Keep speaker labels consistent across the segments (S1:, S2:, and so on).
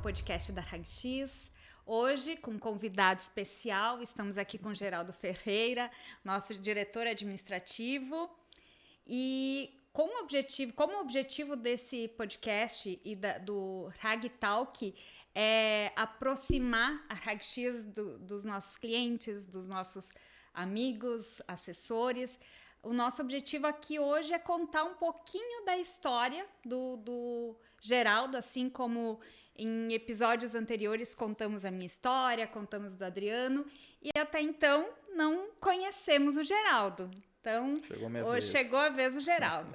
S1: podcast da RagX. Hoje, com um convidado especial, estamos aqui com Geraldo Ferreira, nosso diretor administrativo. E como objetivo desse podcast e do Rag Talk é aproximar a RagX dos nossos clientes, dos nossos amigos, assessores. O nosso objetivo aqui hoje é contar um pouquinho da história do Geraldo, assim como em episódios anteriores contamos a minha história, contamos do Adriano, e até então não conhecemos o Geraldo. Então, hoje chegou a vez do Geraldo.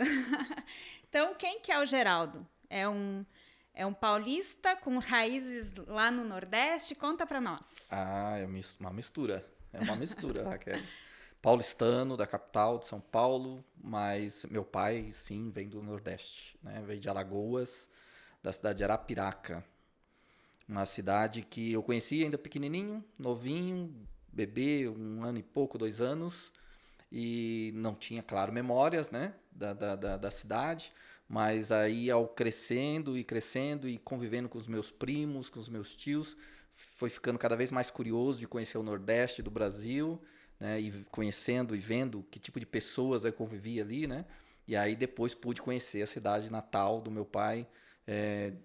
S1: Então, quem que é o Geraldo? É um paulista com raízes lá no Nordeste? Conta pra nós.
S2: É uma mistura. É uma mistura, Raquel. Paulistano, da capital de São Paulo, mas meu pai, sim, vem do Nordeste, né? Veio de Alagoas, da cidade de Arapiraca. Uma cidade que eu conheci ainda pequenininho, novinho, bebê, 1 ano e pouco, 2 anos, e não tinha, claro, memórias, né, da cidade, mas aí ao crescendo e convivendo com os meus primos, com os meus tios, foi ficando cada vez mais curioso de conhecer o Nordeste do Brasil, né, e conhecendo e vendo que tipo de pessoas eu convivia ali, né, e aí depois pude conhecer a cidade natal do meu pai,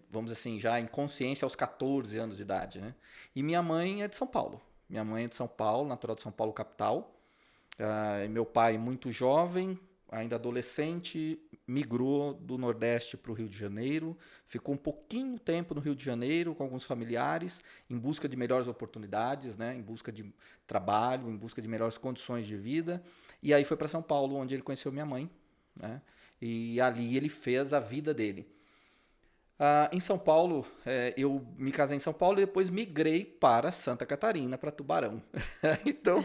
S2: vamos dizer assim, já em consciência aos 14 anos de idade, né. E minha mãe é de São Paulo. Minha mãe é de São Paulo, natural de São Paulo, capital. Meu pai, muito jovem, ainda adolescente, migrou do Nordeste para o Rio de Janeiro, ficou um pouquinho tempo no Rio de Janeiro com alguns familiares, em busca de melhores oportunidades, né, em busca de trabalho, em busca de melhores condições de vida, e aí foi para São Paulo, onde ele conheceu minha mãe, né, e ali ele fez a vida dele. Em São Paulo, eu me casei em São Paulo e depois migrei para Santa Catarina, para Tubarão. Então,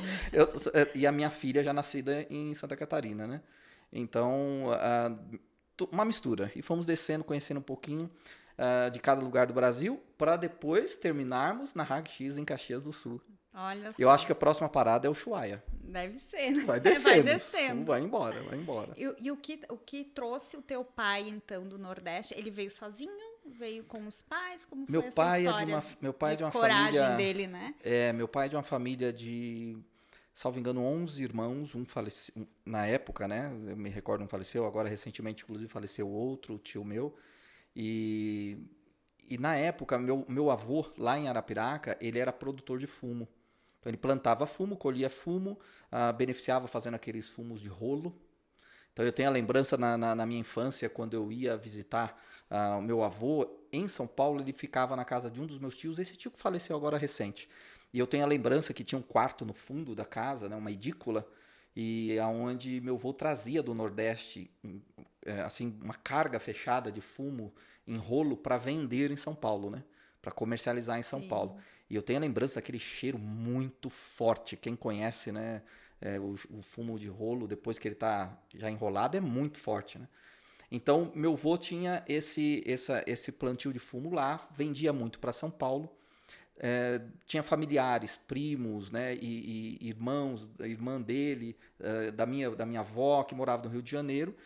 S2: e a minha filha já nascida em Santa Catarina, né? Então, uma mistura. E fomos descendo, conhecendo um pouquinho de cada lugar do Brasil, para depois terminarmos na RagX em Caxias do Sul.
S1: Olha só.
S2: Eu acho que a próxima parada é Ushuaia.
S1: Deve ser, né?
S2: Vai descendo. Sul, vai embora.
S1: E o que trouxe o teu pai, então, do Nordeste? Ele veio sozinho? Veio com os pais? Como foi essa história?
S2: Meu pai é de uma
S1: coragem
S2: família
S1: dele, né?
S2: Meu pai é de uma família de, salvo engano, 11 irmãos. Um faleceu, na época, né? Eu me recordo, um faleceu. Agora, recentemente, inclusive, faleceu outro tio meu. E na época, meu avô, lá em Arapiraca, ele era produtor de fumo. Então, ele plantava fumo, colhia fumo, beneficiava fazendo aqueles fumos de rolo. Então, eu tenho a lembrança na minha infância, quando eu ia visitar o meu avô, em São Paulo, ele ficava na casa de um dos meus tios, esse tio que faleceu agora recente. E eu tenho a lembrança que tinha um quarto no fundo da casa, né, uma edícula, e aonde meu avô trazia do Nordeste assim, uma carga fechada de fumo em rolo para vender em São Paulo, né, para comercializar em São Paulo. E eu tenho a lembrança daquele cheiro muito forte. Quem conhece, né, o fumo de rolo, depois que ele está já enrolado, é muito forte, né? Então, meu avô tinha esse plantio de fumo lá, vendia muito para São Paulo, tinha familiares, primos, né, e irmãos, a irmã dele, da minha avó, que morava no Rio de Janeiro,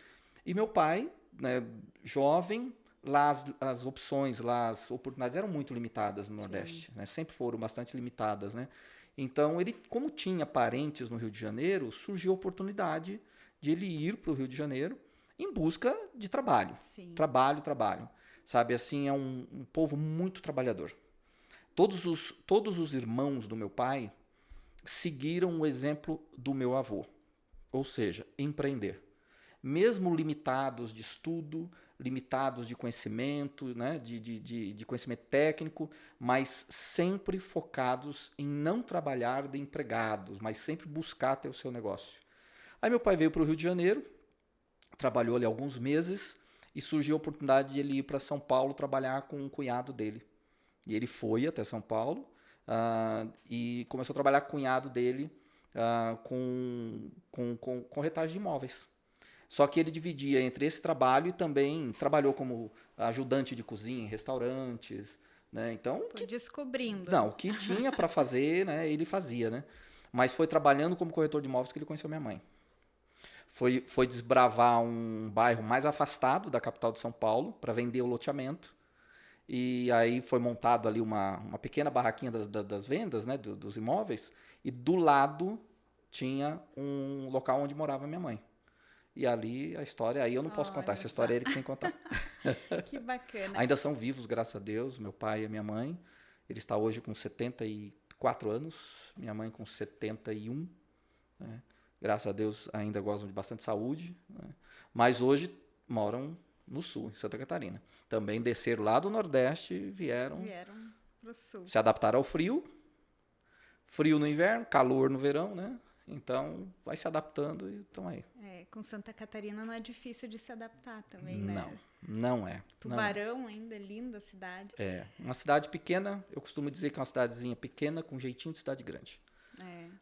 S2: e meu pai, né, jovem, lá as opções, lá as oportunidades eram muito limitadas no Nordeste, né, sempre foram bastante limitadas, né? Então, ele, como tinha parentes no Rio de Janeiro, surgiu a oportunidade de ele ir para o Rio de Janeiro em busca de trabalho.
S1: Sim.
S2: Trabalho. Sabe, assim, é um povo muito trabalhador. Todos os irmãos do meu pai seguiram o exemplo do meu avô. Ou seja, empreender. Mesmo limitados de estudo, limitados de conhecimento, né, de conhecimento técnico, mas sempre focados em não trabalhar de empregados, mas sempre buscar ter o seu negócio. Aí meu pai veio para o Rio de Janeiro, trabalhou ali alguns meses e surgiu a oportunidade de ele ir para São Paulo trabalhar com um cunhado dele. E ele foi até São Paulo e começou a trabalhar com o cunhado dele com corretagem de imóveis. Só que ele dividia entre esse trabalho e também trabalhou como ajudante de cozinha em restaurantes, né? Então,
S1: descobrindo.
S2: Não, o que tinha para fazer, né, ele fazia, né? Mas foi trabalhando como corretor de imóveis que ele conheceu minha mãe. Foi desbravar um bairro mais afastado da capital de São Paulo para vender o loteamento. E aí foi montado ali uma pequena barraquinha das vendas, né, dos imóveis, e do lado tinha um local onde morava minha mãe. E ali a história, aí eu não posso contar,
S1: Olha
S2: essa
S1: só.
S2: história é ele que tem que contar.
S1: Que bacana.
S2: Ainda são vivos, graças a Deus, meu pai e a minha mãe. Ele está hoje com 74 anos, minha mãe com 71. Né? Graças a Deus ainda gozam de bastante saúde. Né? Mas hoje moram no sul, em Santa Catarina. Também desceram lá do Nordeste e vieram
S1: Pro sul.
S2: se adaptar ao frio. Frio no inverno, calor no verão, né? Então, vai se adaptando e estão aí.
S1: Com Santa Catarina não é difícil de se adaptar também, né?
S2: Não, não é.
S1: Tubarão ainda, linda a cidade.
S2: É, uma cidade pequena, eu costumo dizer que é uma cidadezinha pequena com jeitinho de cidade grande.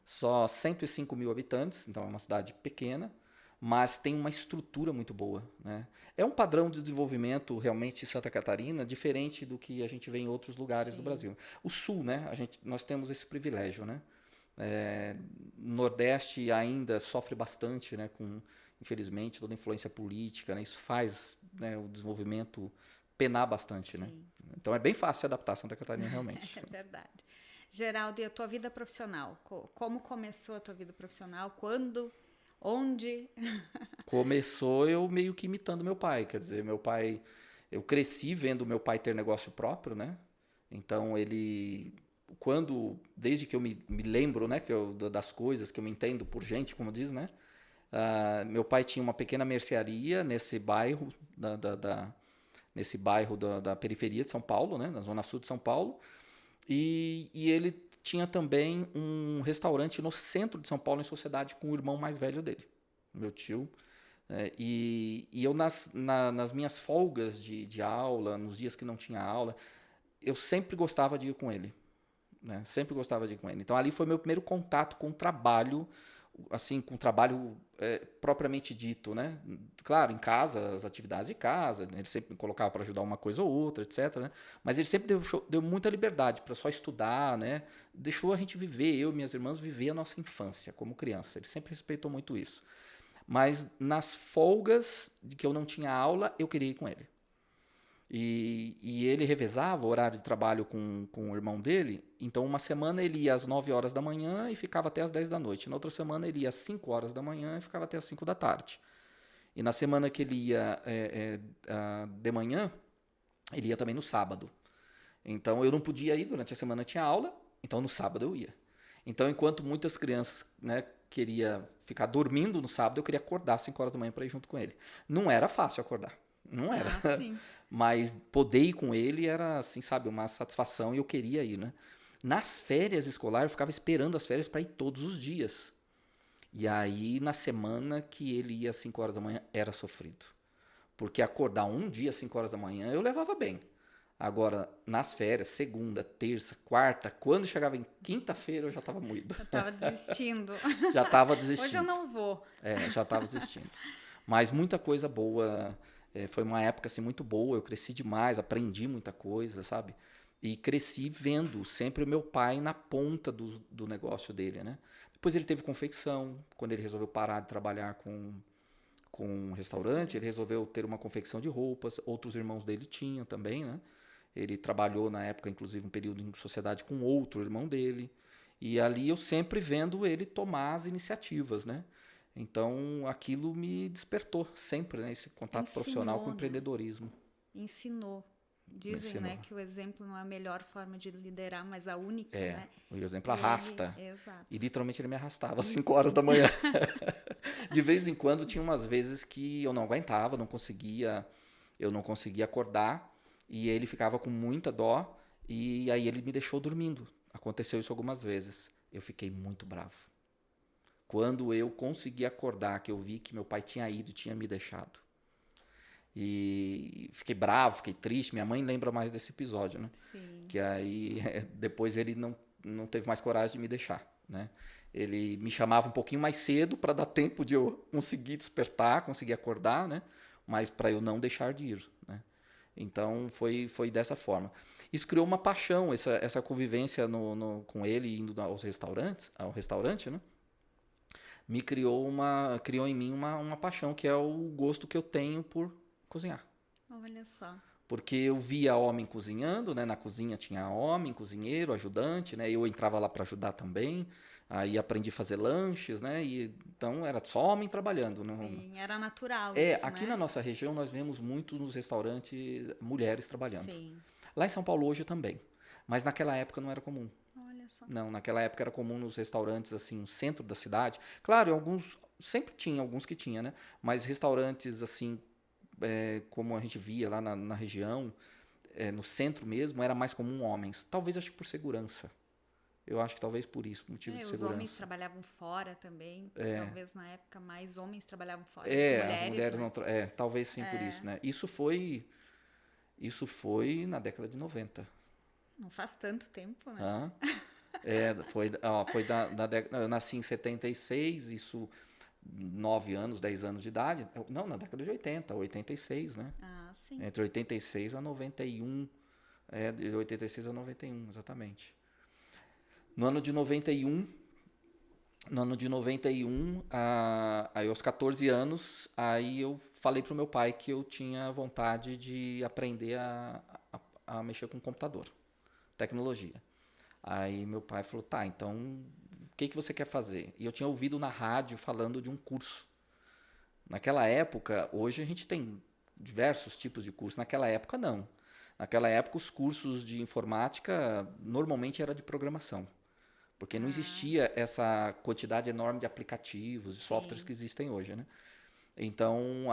S2: Só 105 mil habitantes, então é uma cidade pequena, mas tem uma estrutura muito boa, né? É um padrão de desenvolvimento realmente em Santa Catarina diferente do que a gente vê em outros lugares do Brasil. O Sul, né? Nós temos esse privilégio, né? Nordeste ainda sofre bastante, né? Com, infelizmente, toda a influência política, né? Isso faz, né, o desenvolvimento penar bastante, né? Então é bem fácil se adaptar a Santa Catarina realmente.
S1: É verdade. Geraldo, e a tua vida profissional? Como começou a tua vida profissional? Quando? Onde?
S2: Começou eu meio que imitando meu pai, quer dizer, meu pai, eu cresci vendo meu pai ter negócio próprio, né? Então ele, desde que eu me lembro, né, das coisas que eu me entendo por gente, como diz, né? Meu pai tinha uma pequena mercearia nesse bairro da periferia de São Paulo, né, na zona sul de São Paulo, e ele tinha também um restaurante no centro de São Paulo em sociedade com o irmão mais velho dele, meu tio. E eu nas minhas folgas de aula, nos dias que não tinha aula, eu sempre gostava de ir com ele, né? Sempre gostava de ir com ele. Então ali foi meu primeiro contato com o trabalho, assim, com o trabalho propriamente dito, né? Claro, em casa, as atividades de casa, ele sempre me colocava para ajudar uma coisa ou outra, etc, né? Mas ele sempre deu muita liberdade para só estudar, né? Deixou a gente viver, eu e minhas irmãs, viver a nossa infância como criança. Ele sempre respeitou muito isso. Mas nas folgas de que eu não tinha aula, eu queria ir com ele. E ele revezava o horário de trabalho com o irmão dele. Então, uma semana ele ia às 9 horas da manhã e ficava até às 10 da noite. Na outra semana ele ia às 5 horas da manhã e ficava até às 5 da tarde. E na semana que ele ia de manhã, ele ia também no sábado. Então, eu não podia ir, durante a semana tinha aula, então no sábado eu ia. Então, enquanto muitas crianças, né, queria ficar dormindo no sábado, eu queria acordar às 5 horas da manhã para ir junto com ele. Não era fácil acordar. Não era.
S1: Sim.
S2: Mas poder ir com ele era, assim, sabe, uma satisfação e eu queria ir, né? Nas férias escolares, eu ficava esperando as férias para ir todos os dias. E aí, na semana que ele ia às 5 horas da manhã, era sofrido. Porque acordar um dia às 5 horas da manhã, eu levava bem. Agora, nas férias, segunda, terça, quarta, quando chegava em quinta-feira, eu já estava moído.
S1: Eu estava desistindo.
S2: Já estava desistindo.
S1: Hoje eu não vou.
S2: Já estava desistindo. Mas muita coisa boa. Foi uma época assim, muito boa, eu cresci demais, aprendi muita coisa, sabe? E cresci vendo sempre o meu pai na ponta do negócio dele, né? Depois ele teve confecção, quando ele resolveu parar de trabalhar com um restaurante, ele resolveu ter uma confecção de roupas, outros irmãos dele tinham também, né? Ele trabalhou na época, inclusive, um período em sociedade com outro irmão dele, e ali eu sempre vendo ele tomar as iniciativas, né? Então, aquilo me despertou sempre, né, esse contato profissional com o empreendedorismo.
S1: Ensinou. Dizem, né, que o exemplo não é a melhor forma de liderar, mas a única, né?
S2: O exemplo arrasta.
S1: Exato.
S2: E literalmente ele me arrastava às 5 horas da manhã. De vez em quando tinha umas vezes que eu não aguentava, eu não conseguia acordar, e ele ficava com muita dó, e aí ele me deixou dormindo. Aconteceu isso algumas vezes. Eu fiquei muito bravo. Quando eu consegui acordar, que eu vi que meu pai tinha ido, tinha me deixado. E fiquei bravo, fiquei triste. Minha mãe lembra mais desse episódio, né?
S1: Sim.
S2: Que aí, depois ele não teve mais coragem de me deixar, né? Ele me chamava um pouquinho mais cedo para dar tempo de eu conseguir despertar, conseguir acordar, né? Mas para eu não deixar de ir, né? Então, foi dessa forma. Isso criou uma paixão, essa convivência com ele, indo ao restaurante, né? Criou em mim uma paixão, que é o gosto que eu tenho por cozinhar.
S1: Olha só.
S2: porque eu via homem cozinhando, né? Na cozinha tinha homem, cozinheiro, ajudante, né? Eu entrava lá para ajudar também. Aí aprendi a fazer lanches, né? E, então era só homem trabalhando. Não...
S1: Sim, era natural
S2: É,
S1: isso,
S2: aqui na
S1: né?
S2: nossa região nós vemos muito nos restaurantes mulheres trabalhando.
S1: Sim.
S2: Lá em São Paulo hoje também. Mas naquela época não era comum.
S1: Olha só.
S2: Não, naquela época era comum nos restaurantes, assim, no centro da cidade. Claro, alguns, sempre tinha, alguns que tinha, né? Mas restaurantes, assim, como a gente via lá na região, no centro mesmo, era mais comum homens. Talvez, acho que por segurança. Eu acho que talvez por isso, motivo de
S1: Os homens
S2: segurança.
S1: trabalhavam fora também. Talvez na época mais homens trabalhavam fora que
S2: As
S1: mulheres,
S2: mulheres
S1: né?
S2: não... talvez sim por isso, né? Isso foi na década de 90.
S1: Não faz tanto tempo, né?
S2: Hã? Foi eu nasci em 76, isso 9 anos, 10 anos de idade. Não, na década de 80, 86, né?
S1: Ah, sim.
S2: Entre 86 a 91. De 86 a 91, exatamente. No ano de 91, aí aos 14 anos, aí eu falei pro meu pai que eu tinha vontade de aprender a mexer com computador, tecnologia. Aí meu pai falou, tá, então o que você quer fazer? E eu tinha ouvido na rádio falando de um curso. Naquela época, hoje a gente tem diversos tipos de curso. Naquela época, não. Naquela época, os cursos de informática normalmente era de programação. Porque não existia essa quantidade enorme de aplicativos, de softwares que existem hoje, né? Então,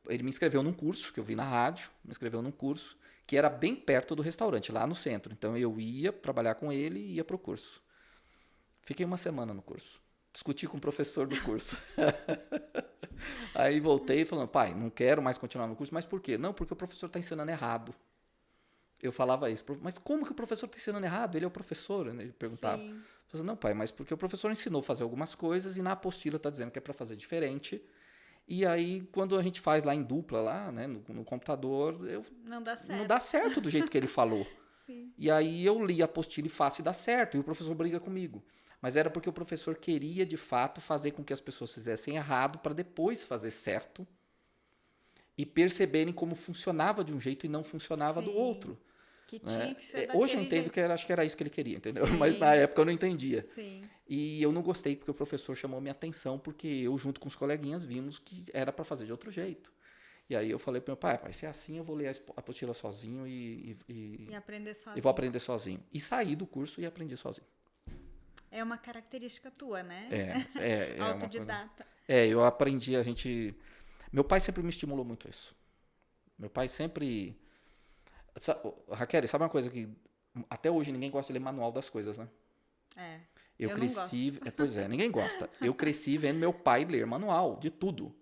S2: ele me inscreveu num curso, que eu vi na rádio, me inscreveu num curso, que era bem perto do restaurante, lá no centro. Então, eu ia trabalhar com ele e ia pro curso. Fiquei uma semana no curso. Discuti com o professor do curso. Aí voltei falando, pai, não quero mais continuar no curso, mas por quê? Não, porque o professor está ensinando errado. Eu falava isso, mas como que o professor está ensinando errado? Ele é o professor, né? Ele perguntava.
S1: Sim.
S2: Eu falava, não, pai, mas porque o professor ensinou a fazer algumas coisas e na apostila está dizendo que é para fazer diferente. E aí, quando a gente faz lá em dupla, lá, né, no computador,
S1: Não dá certo.
S2: não dá certo do jeito que ele falou.
S1: Sim.
S2: E aí eu li a apostila e faço e dá certo. E o professor briga comigo. Mas era porque o professor queria, de fato, fazer com que as pessoas fizessem errado para depois fazer certo e perceberem como funcionava de um jeito e não funcionava do outro.
S1: Que
S2: Né?
S1: tinha que ser
S2: Hoje eu
S1: daquele
S2: entendo
S1: jeito.
S2: que acho que era isso que ele queria, entendeu?
S1: Sim.
S2: Mas na época eu não entendia.
S1: Sim.
S2: E eu não gostei porque o professor chamou minha atenção, porque eu, junto com os coleguinhas, vimos que era para fazer de outro jeito. E aí eu falei para meu pai, se é assim, eu vou ler a apostila sozinho
S1: E aprender sozinho.
S2: e vou aprender sozinho. E saí do curso e aprendi sozinho.
S1: É uma característica tua, né?
S2: Autodidata.
S1: Autodidata.
S2: Eu aprendi, Meu pai sempre me estimulou muito isso. Meu pai sempre... Raquel, sabe uma coisa que até hoje ninguém gosta de ler manual das coisas, né? Eu cresci...
S1: Não gosto.
S2: Pois é, ninguém gosta. Eu cresci vendo meu pai ler manual de tudo.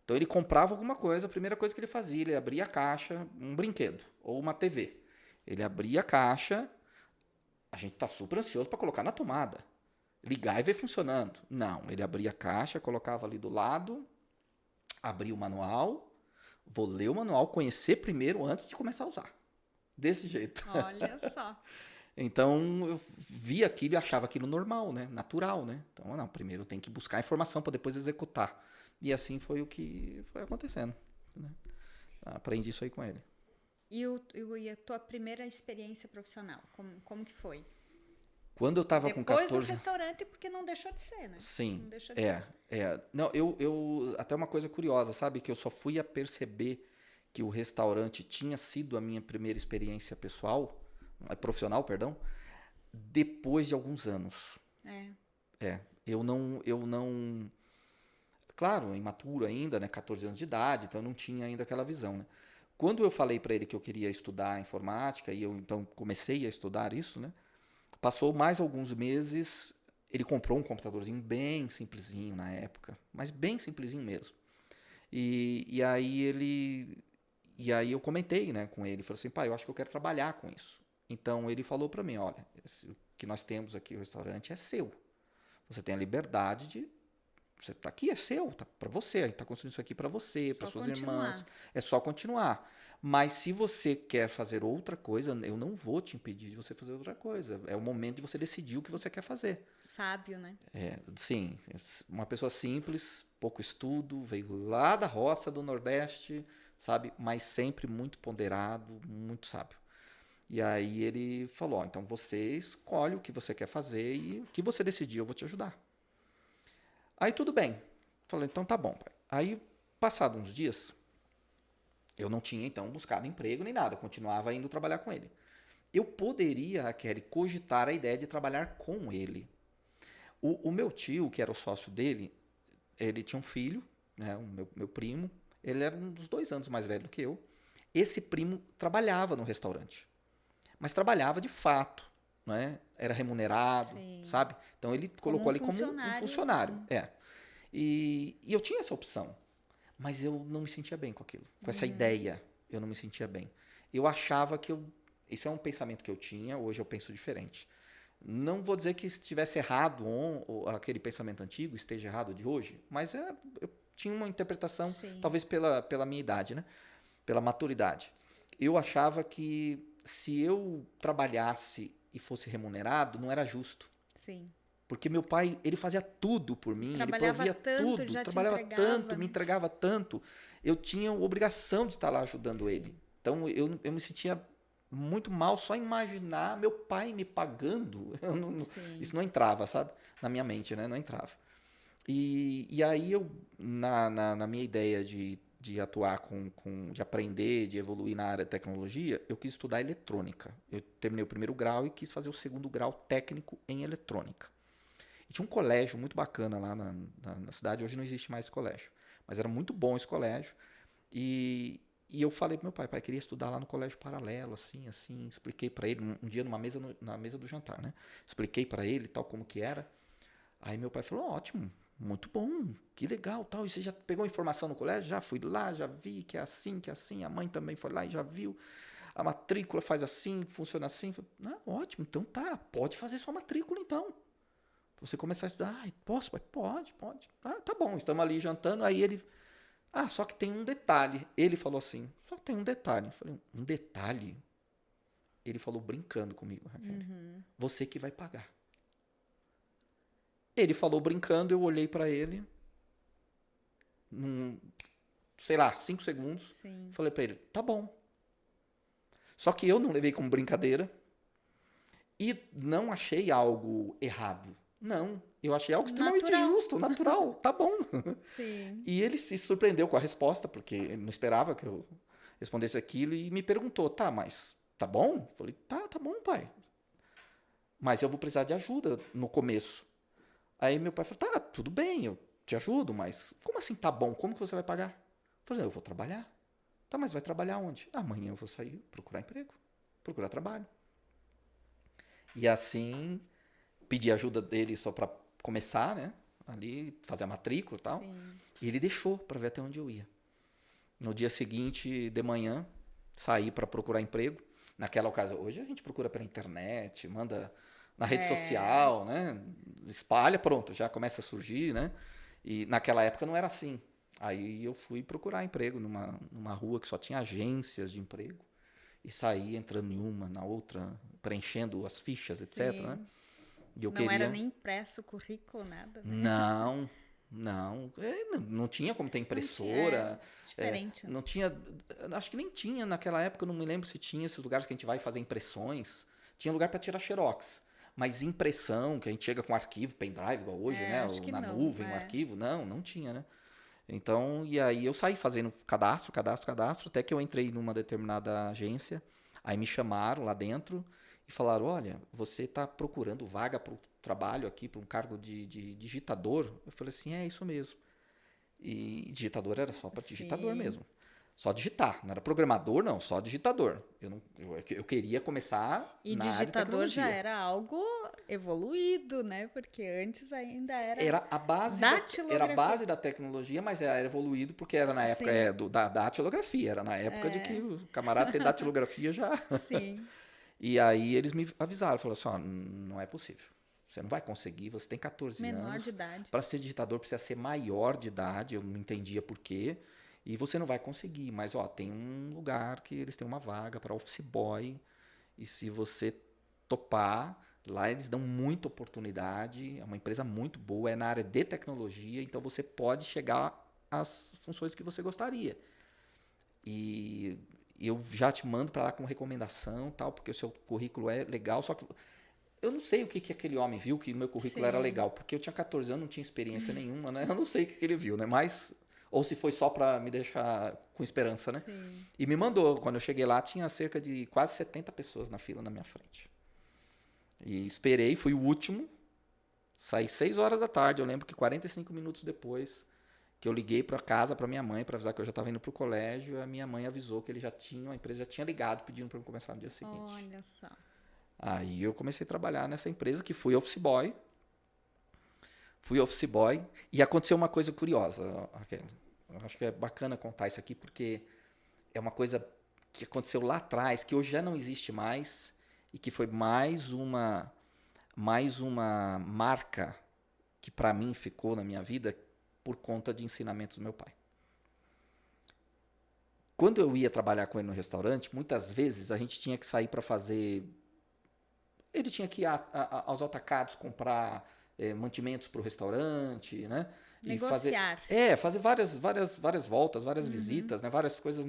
S2: Então ele comprava alguma coisa, a primeira coisa que ele fazia, ele abria a caixa, um brinquedo ou uma TV. Ele abria a caixa, a gente tá super ansioso para colocar na tomada. Ligar e ver funcionando. Não, ele abria a caixa, colocava ali do lado, abria o manual, vou ler o manual, conhecer primeiro antes de começar a usar. Desse jeito.
S1: Olha só.
S2: Então eu via aquilo e achava aquilo normal, né? Natural, né? Então, não, primeiro eu tenho que buscar informação para depois executar. E assim foi o que foi acontecendo. Né? Aprendi isso aí com ele.
S1: E a tua primeira experiência profissional? Como que foi?
S2: Quando eu estava com 14...
S1: Depois do restaurante, porque não deixou de ser, né?
S2: Sim,
S1: não deixou de ser.
S2: Não, eu... Até uma coisa curiosa, sabe? Que eu só fui a perceber que o restaurante tinha sido a minha primeira experiência profissional, perdão, depois de alguns anos. Eu não... Claro, imaturo ainda, né? 14 anos de idade, então eu não tinha ainda aquela visão, né? Quando eu falei para ele que eu queria estudar informática, e eu então comecei a estudar isso, né? Passou mais alguns meses, ele comprou um computadorzinho bem simplesinho na época, mas bem simplesinho mesmo. E aí eu comentei, né, com ele, falei assim, pai, eu acho que eu quero trabalhar com isso. Então ele falou para mim, olha, o que nós temos aqui, o restaurante é seu. Você tem a liberdade de... Você tá aqui, é seu, tá para você, a gente tá construindo isso aqui para você, para suas irmãs. É só continuar. Mas se você quer fazer outra coisa, eu não vou te impedir de você fazer outra coisa. É o momento de você decidir o que você quer fazer.
S1: Sábio, né?
S2: Sim, uma pessoa simples, pouco estudo, veio lá da roça do Nordeste, sabe? Mas sempre muito ponderado, muito sábio. E aí ele falou, ó, então você escolhe o que você quer fazer e o que você decidir, eu vou te ajudar. Aí tudo bem. Falei, então tá bom, pai. Aí, passados uns dias, eu não tinha então buscado emprego nem nada, eu continuava indo trabalhar com ele. Eu poderia, Kelly, cogitar a ideia de trabalhar com ele. O meu tio, que era o sócio dele, ele tinha um filho, né, o meu primo, ele era um dos 2 anos mais velho do que eu. Esse primo trabalhava no restaurante, mas trabalhava de fato, né? Era remunerado,
S1: Sim.
S2: sabe? Então ele
S1: Como
S2: colocou
S1: um
S2: ali como um funcionário. E eu tinha essa opção, mas eu não me sentia bem com aquilo, com essa ideia. Eu não me sentia bem. Eu achava que isso é um pensamento que eu tinha, hoje eu penso diferente. Não vou dizer que estivesse errado ou aquele pensamento antigo esteja errado de hoje, mas eu tinha uma interpretação,
S1: Sim.
S2: talvez pela minha idade, né? Pela maturidade. Eu achava que se eu trabalhasse e fosse remunerado, não era justo.
S1: Sim.
S2: Porque meu pai, ele fazia tudo por mim, ele
S1: Trabalhava
S2: provia
S1: tanto,
S2: tudo,
S1: já te
S2: trabalhava
S1: entregava,
S2: tanto, me
S1: né?
S2: entregava tanto. Eu tinha a obrigação de estar lá ajudando ele. Então eu me sentia muito mal só imaginar meu pai me pagando. Isso não entrava, sabe? Na minha mente, né? Não entrava. E aí eu, na minha ideia de atuar de aprender, de evoluir na área de tecnologia, eu quis estudar eletrônica. Eu terminei o primeiro grau e quis fazer o segundo grau técnico em eletrônica. E tinha um colégio muito bacana lá na cidade, hoje não existe mais esse colégio. Mas era muito bom esse colégio. E eu falei pro meu pai, queria estudar lá no colégio paralelo, assim, expliquei para ele, um dia na mesa do jantar, né? Expliquei para ele tal como que era. Aí meu pai falou, ótimo, muito bom, que legal, tal. E você já pegou informação no colégio? Já fui lá, já vi que é assim, a mãe também foi lá e já viu. A matrícula faz assim, funciona assim. Falei, ótimo, então tá, pode fazer sua matrícula então. Você começar a estudar, posso, pai? Pode. Tá bom, estamos ali jantando, aí ele, só que tem um detalhe. Ele falou assim, só que tem um detalhe. Eu falei, um detalhe? Ele falou brincando comigo, Raquel. Você que vai pagar. Ele falou brincando, eu olhei pra ele, sei lá, 5 segundos.
S1: Sim.
S2: Falei pra ele, tá bom. Só que eu não levei como brincadeira e não achei algo errado. Não, eu achei algo extremamente justo, natural, tá bom.
S1: Sim.
S2: E ele se surpreendeu com a resposta, porque ele não esperava que eu respondesse aquilo e me perguntou, tá, mas tá bom? Eu falei, tá bom, pai. Mas eu vou precisar de ajuda no começo. Aí meu pai falou, tá, tudo bem, eu te ajudo, mas como assim tá bom? Como que você vai pagar? Eu falei, eu vou trabalhar. Tá, mas vai trabalhar onde? Amanhã eu vou sair, procurar emprego, procurar trabalho. E assim, pedi ajuda dele só pra começar, né? Ali, fazer a matrícula e tal.
S1: Sim.
S2: E ele deixou pra ver até onde eu ia. No dia seguinte, de manhã, saí pra procurar emprego. Naquela ocasião, hoje a gente procura pela internet, manda na rede social, né? Espalha, pronto, já começa a surgir, né? E naquela época não era assim. Aí eu fui procurar emprego numa rua que só tinha agências de emprego. E saí entrando em uma, na outra, preenchendo as fichas, etc. Né? E eu
S1: não era nem impresso o currículo, nada? Né?
S2: Não. Não tinha como ter impressora.
S1: Diferente.
S2: Não tinha. Acho que nem tinha naquela época, eu não me lembro se tinha esses lugares que a gente vai fazer impressões. Tinha lugar para tirar xerox. Mas impressão, que a gente chega com arquivo, pendrive, igual hoje, né? Ou na nuvem, o arquivo. Não tinha, né? Então, e aí eu saí fazendo cadastro, até que eu entrei numa determinada agência. Aí me chamaram lá dentro e falaram, olha, você está procurando vaga para o trabalho aqui, para um cargo de digitador? Eu falei assim, é isso mesmo. E digitador era só para digitador mesmo. Só digitar, não era programador, não, só digitador. Eu queria começar na área de tecnologia. E
S1: digitador já era algo evoluído, né? Porque antes ainda
S2: era a base da tecnologia, mas era evoluído porque era na época da datilografia, era na época de que o camarada tem datilografia já.
S1: Sim.
S2: E aí eles me avisaram, falaram assim, não é possível. Você não vai conseguir, você tem 14 anos.
S1: Menor de idade.
S2: Para ser digitador precisa ser maior de idade, eu não entendia por quê. E você não vai conseguir, mas tem um lugar que eles têm uma vaga para office boy. E se você topar, lá eles dão muita oportunidade, é uma empresa muito boa, é na área de tecnologia, então você pode chegar às funções que você gostaria. e eu já te mando para lá com recomendação, tal, porque o seu currículo é legal, só que eu não sei o que aquele homem viu, que o meu currículo era legal, porque eu tinha 14 anos, não tinha experiência nenhuma, né? Eu não sei o que ele viu, né? Mas, ou se foi só para me deixar com esperança, né?
S1: Sim.
S2: E me mandou. Quando eu cheguei lá, tinha cerca de quase 70 pessoas na fila na minha frente. E esperei, fui o último. Saí 6 horas da tarde. Eu lembro que 45 minutos depois que eu liguei para casa para minha mãe para avisar que eu já estava indo pro colégio, a minha mãe avisou que a empresa já tinha ligado pedindo para eu começar no dia seguinte.
S1: Olha só.
S2: Aí eu comecei a trabalhar nessa empresa que fui office boy. Fui office boy e aconteceu uma coisa curiosa, Raquel. Eu acho que é bacana contar isso aqui porque é uma coisa que aconteceu lá atrás, que hoje já não existe mais e que foi mais uma marca que para mim ficou na minha vida por conta de ensinamentos do meu pai. Quando eu ia trabalhar com ele no restaurante, muitas vezes a gente tinha que sair para fazer. Ele tinha que ir aos atacados comprar mantimentos para o restaurante, né? E
S1: Negociar.
S2: fazer várias voltas, várias visitas, né? Várias coisas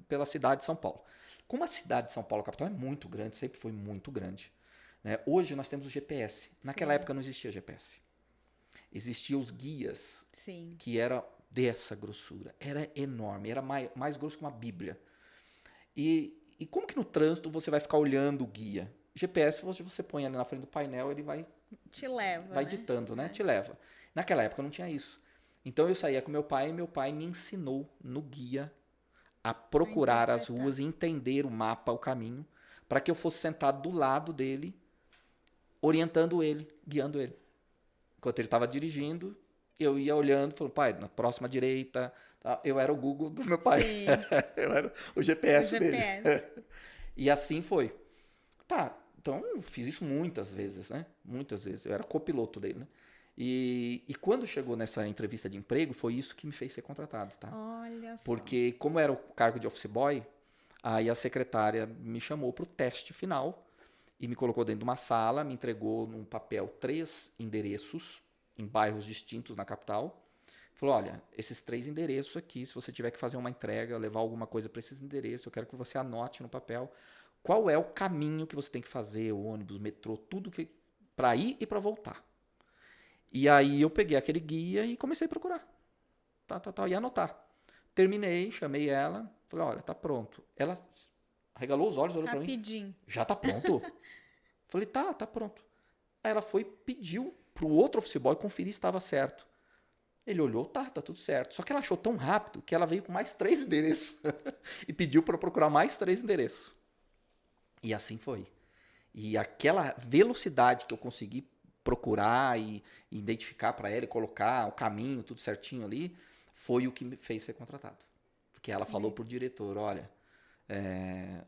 S2: pela cidade de São Paulo. Como a cidade de São Paulo, a capital, é muito grande, sempre foi muito grande, né? Hoje nós temos o GPS. Naquela época não existia GPS. Existiam os guias,
S1: Sim.
S2: que era dessa grossura. Era enorme, era mais grosso que uma bíblia. E como que no trânsito você vai ficar olhando o guia? GPS, você põe ali na frente do painel, ele vai
S1: Te leva,
S2: vai
S1: né?
S2: ditando, né? Te leva. Naquela época não tinha isso. Então eu saía com meu pai e meu pai me ensinou no guia a procurar as
S1: interpretar.
S2: ruas e entender o mapa, o caminho, para que eu fosse sentado do lado dele, orientando ele, guiando ele. Enquanto ele estava dirigindo, eu ia olhando, falando, pai, na próxima direita. Tá? Eu era o Google do meu pai.
S1: Sim.
S2: Eu era o GPS
S1: O
S2: dele.
S1: GPS.
S2: E assim foi. Tá, então eu fiz isso muitas vezes, né? Muitas vezes. Eu era copiloto dele, né? E quando chegou nessa entrevista de emprego, foi isso que me fez ser contratado, tá?
S1: Olha só.
S2: Porque como era o cargo de office boy, aí a secretária me chamou para o teste final e me colocou dentro de uma sala, me entregou num papel 3 endereços em bairros distintos na capital. Falou, olha, esses 3 endereços aqui, se você tiver que fazer uma entrega, levar alguma coisa para esses endereços, eu quero que você anote no papel qual é o caminho que você tem que fazer, o ônibus, o metrô, tudo que para ir e para voltar. E aí eu peguei aquele guia e comecei a procurar. E anotar. Terminei, chamei ela, falei, olha, tá pronto. Ela regalou os olhos, olhou para mim.
S1: Rapidinho.
S2: Já tá pronto? Falei, tá pronto. Aí ela foi, pediu pro outro office boy conferir se estava certo. Ele olhou, tá tudo certo. Só que ela achou tão rápido que ela veio com mais 3 endereços. E pediu para eu procurar mais 3 endereços. E assim foi. E aquela velocidade que eu consegui procurar e identificar para ela e colocar o caminho, tudo certinho ali, foi o que me fez ser contratado. Porque ela falou pro diretor, olha,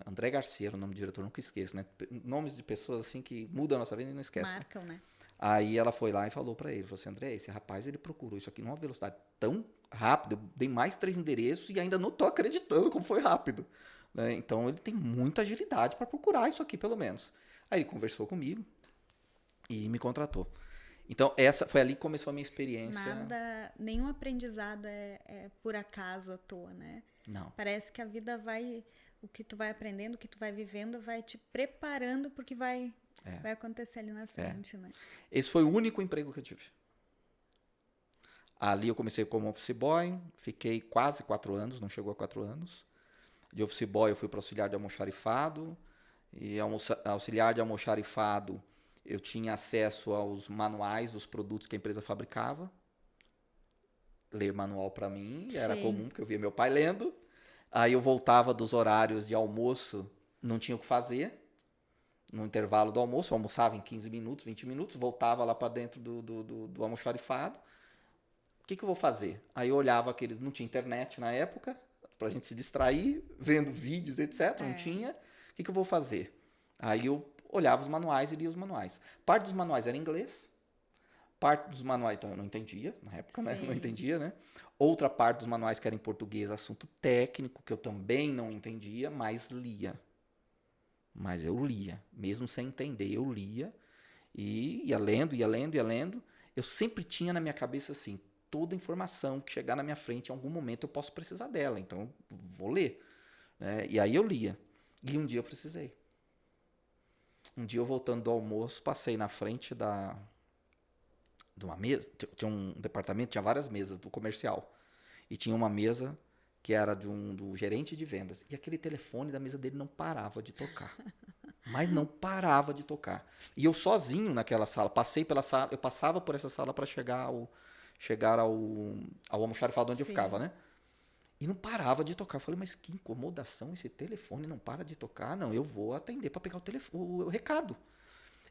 S2: André Garcia era o nome do diretor, nunca esqueço, né? Nomes de pessoas assim que mudam a nossa vida e não esquece.
S1: Marcam, né?
S2: Aí ela foi lá e falou para ele, falou assim, André, esse rapaz, ele procurou isso aqui numa velocidade tão rápida, eu dei mais 3 endereços e ainda não tô acreditando como foi rápido. Né? Então ele tem muita agilidade para procurar isso aqui, pelo menos. Aí ele conversou comigo e me contratou. Então essa foi ali que começou a minha experiência.
S1: Nenhum aprendizado é por acaso à toa, né?
S2: Não.
S1: Parece que a vida o que tu vai aprendendo, o que tu vai vivendo, vai te preparando porque vai acontecer ali na frente, né?
S2: Esse foi o único emprego que eu tive. Ali eu comecei como office boy, fiquei quase 4 anos, não chegou a 4 anos. De office boy eu fui para auxiliar de almoxarifado, e auxiliar de almoxarifado eu tinha acesso aos manuais dos produtos que a empresa fabricava. Ler manual para mim era comum, porque eu via meu pai lendo. Aí eu voltava dos horários de almoço, não tinha o que fazer. No intervalo do almoço, eu almoçava em 15 minutos, 20 minutos, voltava lá para dentro do almoxarifado. O que eu vou fazer? Aí eu olhava aqueles, não tinha internet na época, pra gente se distrair, vendo vídeos, etc. Não tinha. O que eu vou fazer? Aí eu olhava os manuais e lia os manuais. Parte dos manuais era em inglês. Parte dos manuais, então eu não entendia, na época, né? Não entendia, né? Outra parte dos manuais que era em português, assunto técnico, que eu também não entendia, mas lia. Mas eu lia, mesmo sem entender, eu lia. E ia lendo. Eu sempre tinha na minha cabeça assim, toda informação que chegar na minha frente, em algum momento eu posso precisar dela, então eu vou ler. Né? E aí eu lia. E um dia eu precisei. Um dia eu voltando do almoço, passei na frente de uma mesa, tinha um departamento, tinha várias mesas do comercial. E tinha uma mesa que era do gerente de vendas. E aquele telefone da mesa dele não parava de tocar. Mas não parava de tocar. E eu sozinho naquela sala, passei pela sala, eu passava por essa sala para chegar ao almoxarifado onde eu ficava, né? E não parava de tocar. Eu falei, mas que incomodação, esse telefone não para de tocar. Não, eu vou atender para pegar o recado.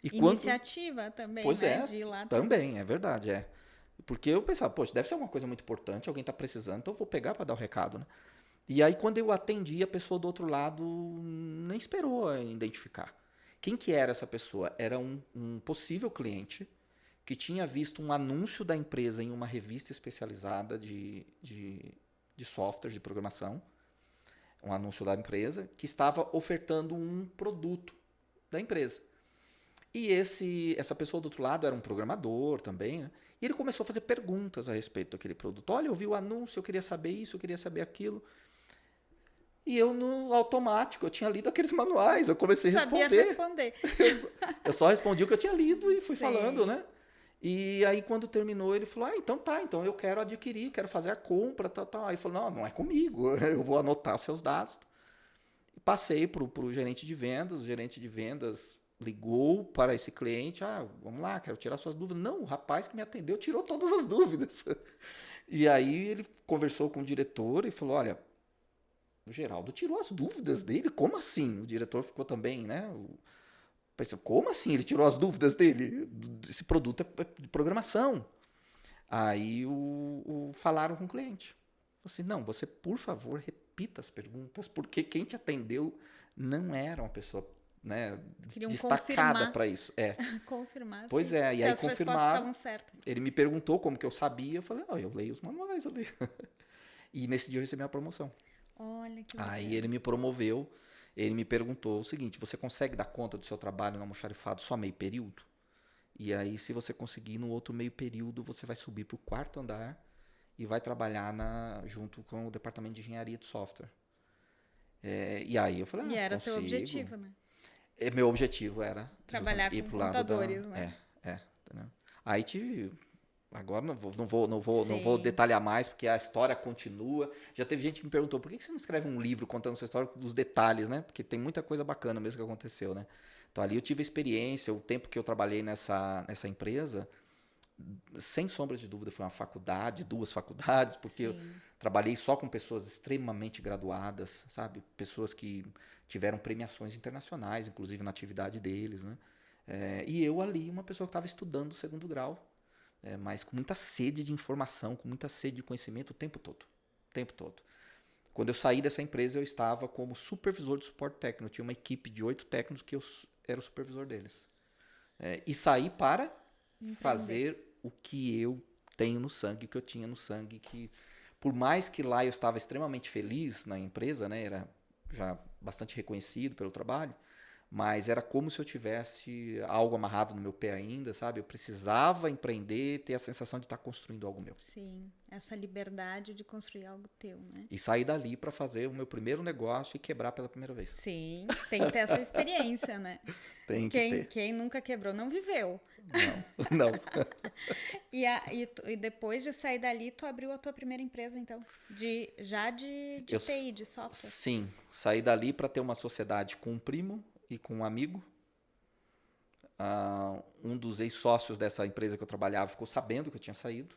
S2: E
S1: Iniciativa também,
S2: pois
S1: né?
S2: é,
S1: De ir lá
S2: também, é verdade, é. Porque eu pensava, poxa, deve ser alguma coisa muito importante, alguém está precisando, então eu vou pegar para dar o recado, né? E aí, quando eu atendi, a pessoa do outro lado nem esperou a identificar. Quem que era essa pessoa? Era um possível cliente que tinha visto um anúncio da empresa em uma revista especializada de software, de programação, um anúncio da empresa, que estava ofertando um produto da empresa. E essa pessoa do outro lado era um programador também, né? E ele começou a fazer perguntas a respeito daquele produto. Olha, eu vi o anúncio, eu queria saber isso, eu queria saber aquilo. E eu, no automático, eu tinha lido aqueles manuais, eu comecei a
S1: Sabia
S2: responder.
S1: responder.
S2: Eu só respondi o que eu tinha lido e fui
S1: Sim.
S2: falando, né? E aí, quando terminou, ele falou, então tá, então eu quero adquirir, quero fazer a compra, tal, tal. Aí eu falei, não é comigo, eu vou anotar os seus dados. E passei pro gerente de vendas, o gerente de vendas ligou para esse cliente, vamos lá, quero tirar suas dúvidas. Não, o rapaz que me atendeu tirou todas as dúvidas. E aí ele conversou com o diretor e falou, olha, o Geraldo tirou as dúvidas dele, como assim? O diretor ficou também, né? Pensou, como assim ele tirou as dúvidas dele? Esse produto é de programação. Aí falaram com o cliente. Assim, não, você, por favor, repita as perguntas, porque quem te atendeu não era uma pessoa, né, destacada para isso.
S1: Confirmar,
S2: pois
S1: sim.
S2: é, e
S1: Se
S2: aí
S1: as respostas
S2: confirmaram.
S1: estavam certas.
S2: Ele me perguntou como que eu sabia, eu falei, eu leio os manuais ali. E nesse dia eu recebi a promoção.
S1: Olha que
S2: Aí
S1: bacana.
S2: ele me promoveu, ele me perguntou o seguinte, você consegue dar conta do seu trabalho no almoxarifado só meio período? E aí, se você conseguir no outro meio período, você vai subir para o quarto andar e vai trabalhar junto com o departamento de engenharia de software. E aí eu falei,
S1: E era teu
S2: consigo.
S1: objetivo, né?
S2: Meu objetivo era
S1: Trabalhar
S2: ir
S1: com
S2: pro lado
S1: computadores, né?
S2: entendeu? Aí agora não vou
S1: Sim.
S2: detalhar mais, porque a história continua. Já teve gente que me perguntou, por que você não escreve um livro contando essa história dos detalhes, né? Porque tem muita coisa bacana mesmo que aconteceu, né? Então ali eu tive a experiência, o tempo que eu trabalhei nessa empresa, sem sombra de dúvida, foi uma faculdade, 2 faculdades, porque eu trabalhei só com pessoas extremamente graduadas, sabe? Pessoas que tiveram premiações internacionais, inclusive na atividade deles, né? E eu ali, uma pessoa que estava estudando o 2º grau, mas com muita sede de informação, com muita sede de conhecimento o tempo todo. O tempo todo. Quando eu saí dessa empresa, eu estava como supervisor de suporte técnico. Eu tinha uma equipe de 8 técnicos que eu era o supervisor deles. E saí para fazer o que eu tenho no sangue, o que eu tinha no sangue, que por mais que lá eu estava extremamente feliz na empresa, né, era já bastante reconhecido pelo trabalho, mas era como se eu tivesse algo amarrado no meu pé ainda, sabe? Eu precisava empreender, ter a sensação de estar construindo algo meu.
S1: Sim, essa liberdade de construir algo teu, né?
S2: E sair dali para fazer o meu primeiro negócio e quebrar pela primeira vez.
S1: Sim, tem que ter essa experiência, né?
S2: Tem que ter.
S1: Quem nunca quebrou não viveu.
S2: Não.
S1: E depois de sair dali, tu abriu a tua primeira empresa, então? De TI, de software?
S2: Sim, saí dali para ter uma sociedade com um primo e com um amigo. Um dos ex-sócios dessa empresa que eu trabalhava ficou sabendo que eu tinha saído.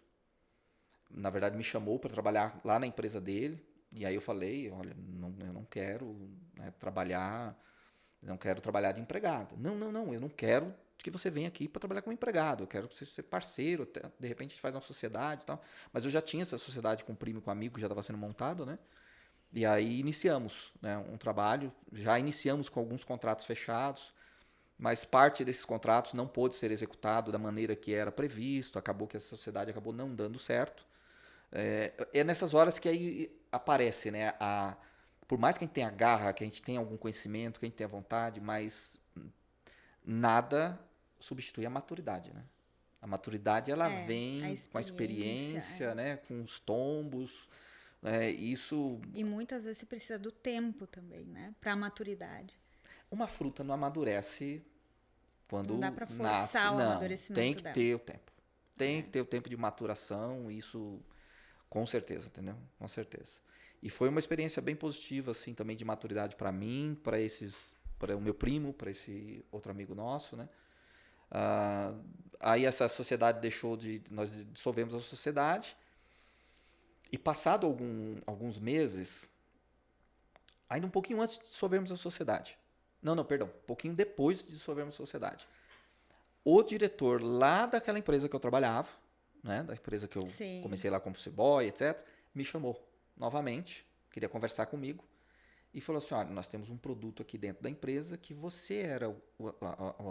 S2: Na verdade, me chamou para trabalhar lá na empresa dele. E aí eu falei, olha, eu não quero, né, não quero trabalhar de empregado. Não, eu não quero que você venha aqui para trabalhar como empregado. Eu quero você ser parceiro, de repente a gente faz uma sociedade e tal. Mas eu já tinha essa sociedade com o primo e com o amigo, já estava sendo montado, né? E aí iniciamos, né, um trabalho, já iniciamos com alguns contratos fechados, mas parte desses contratos não pôde ser executado da maneira que era previsto, acabou que a sociedade acabou não dando certo. É nessas horas que aí aparece, né, por mais que a gente tenha garra, que a gente tenha algum conhecimento, que a gente tenha vontade, mas nada substitui a maturidade, né? A maturidade, ela
S1: É,
S2: vem com a experiência, né? Com os tombos, né? Isso,
S1: E muitas vezes você precisa do tempo também, né? Para a maturidade.
S2: uma fruta não amadurece
S1: Não dá
S2: quando
S1: para
S2: nasce.
S1: forçar o
S2: Não, tem
S1: amadurecimento
S2: que
S1: dela.
S2: ter o tempo. Tem que ter o tempo de maturação, isso com certeza, entendeu? Com certeza. E foi uma experiência bem positiva, assim, também de maturidade para mim, para o meu primo, para esse outro amigo nosso, né? Ah, aí essa sociedade nós dissolvemos a sociedade e passado alguns meses, ainda um pouquinho antes de dissolvermos a sociedade, não, perdão, um pouquinho depois de dissolvermos a sociedade, o diretor lá daquela empresa que eu trabalhava, né, da empresa que eu
S1: Sim.
S2: comecei lá como office boy, etc., me chamou novamente, queria conversar comigo e falou assim, olha, nós temos um produto aqui dentro da empresa que você era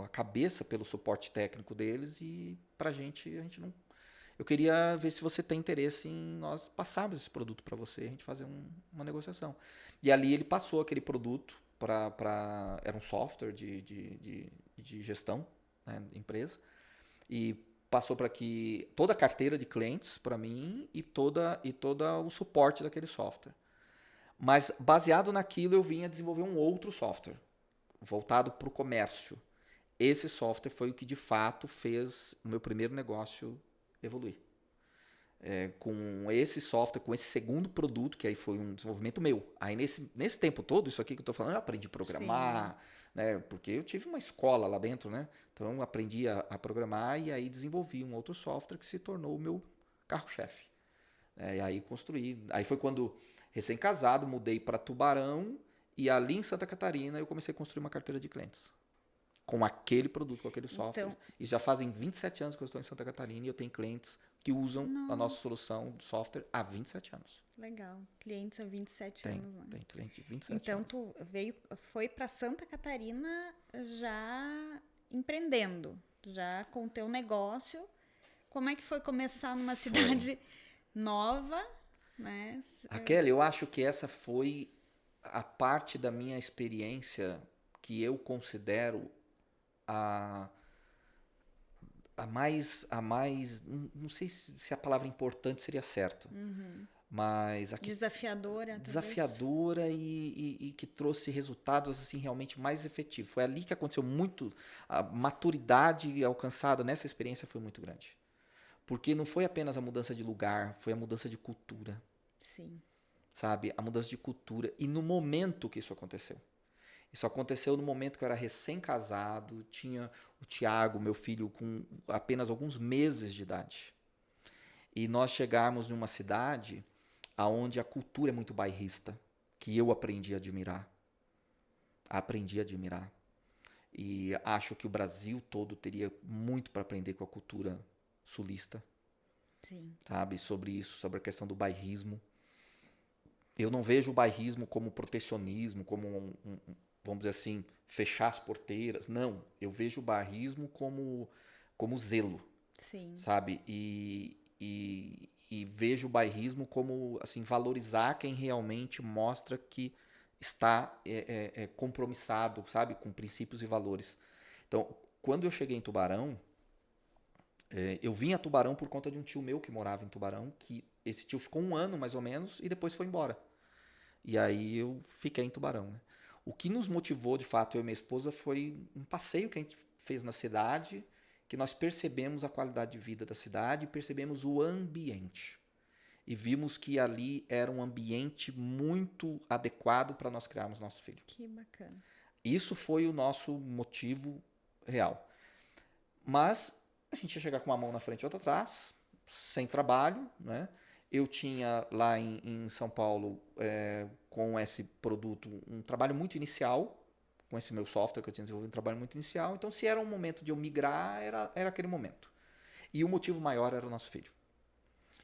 S2: a cabeça pelo suporte técnico deles e a gente não... Eu queria ver se você tem interesse em nós passarmos esse produto para você, a gente fazer uma negociação. E ali ele passou aquele produto era um software de gestão, né, da empresa, e passou para que toda a carteira de clientes para mim e toda o suporte daquele software. Mas baseado naquilo eu vinha desenvolver um outro software voltado para o comércio. Esse software foi o que de fato fez o meu primeiro negócio evoluir. Com esse software, com esse segundo produto, que aí foi um desenvolvimento meu. Aí nesse tempo todo, isso aqui que eu estou falando, eu aprendi a
S1: Sim.
S2: programar, né? Porque eu tive uma escola lá dentro, né? Então eu aprendi a programar e aí desenvolvi um outro software que se tornou o meu carro-chefe. E aí construí. Aí foi quando, recém-casado, mudei para Tubarão e ali em Santa Catarina eu comecei a construir uma carteira de clientes. Com aquele produto, com aquele software.
S1: Então,
S2: E já fazem 27 anos que eu estou em Santa Catarina e eu tenho clientes que usam a nossa
S1: nossa,
S2: solução de software há 27 anos.
S1: legal. Clientes há 27 anos, né?
S2: Tem cliente de 27
S1: Então
S2: anos.
S1: tu foi para Santa Catarina já empreendendo, já com o teu negócio. Como é que foi começar numa
S2: Foi.
S1: cidade nova, né?
S2: Raquel, eu acho que essa foi a parte da minha experiência que eu considero a, não sei se a palavra importante seria certa, mas a que
S1: Desafiadora, talvez.
S2: desafiadora e que trouxe resultados assim realmente mais efetivos. Foi ali que aconteceu muito, a maturidade alcançada nessa experiência foi muito grande. Porque não foi apenas a mudança de lugar, foi a mudança de cultura,
S1: Sim.
S2: sabe? A mudança de cultura e no momento que isso aconteceu. Isso aconteceu no momento que eu era recém-casado, tinha o Tiago, meu filho, com apenas alguns meses de idade. E nós chegarmos em uma cidade onde a cultura é muito bairrista, que eu aprendi a admirar. Aprendi a admirar. E acho que o Brasil todo teria muito para aprender com a cultura sulista,
S1: Sim.
S2: sabe? Sobre isso, sobre a questão do bairrismo. Eu não vejo o bairrismo como protecionismo, como vamos dizer assim, fechar as porteiras. Não, eu vejo o bairrismo como zelo,
S1: Sim.
S2: sabe? E vejo o bairrismo como assim valorizar quem realmente mostra que está compromissado, sabe, com princípios e valores. Então, quando eu cheguei em Tubarão, eu vim a Tubarão por conta de um tio meu que morava em Tubarão, que esse tio ficou um ano mais ou menos e depois foi embora. E aí eu fiquei em Tubarão, né? O que nos motivou, de fato, eu e minha esposa, foi um passeio que a gente fez na cidade, que nós percebemos a qualidade de vida da cidade e percebemos o ambiente. E vimos que ali era um ambiente muito adequado para nós criarmos nosso filho.
S1: Que bacana.
S2: Isso foi o nosso motivo real. Mas a gente ia chegar com uma mão na frente e outra atrás, sem trabalho, né? Eu tinha lá em São Paulo, com esse produto, um trabalho muito inicial, com esse meu software que eu tinha desenvolvido, um trabalho muito inicial. Então, se era um momento de eu migrar, era aquele momento. E o motivo maior era o nosso filho.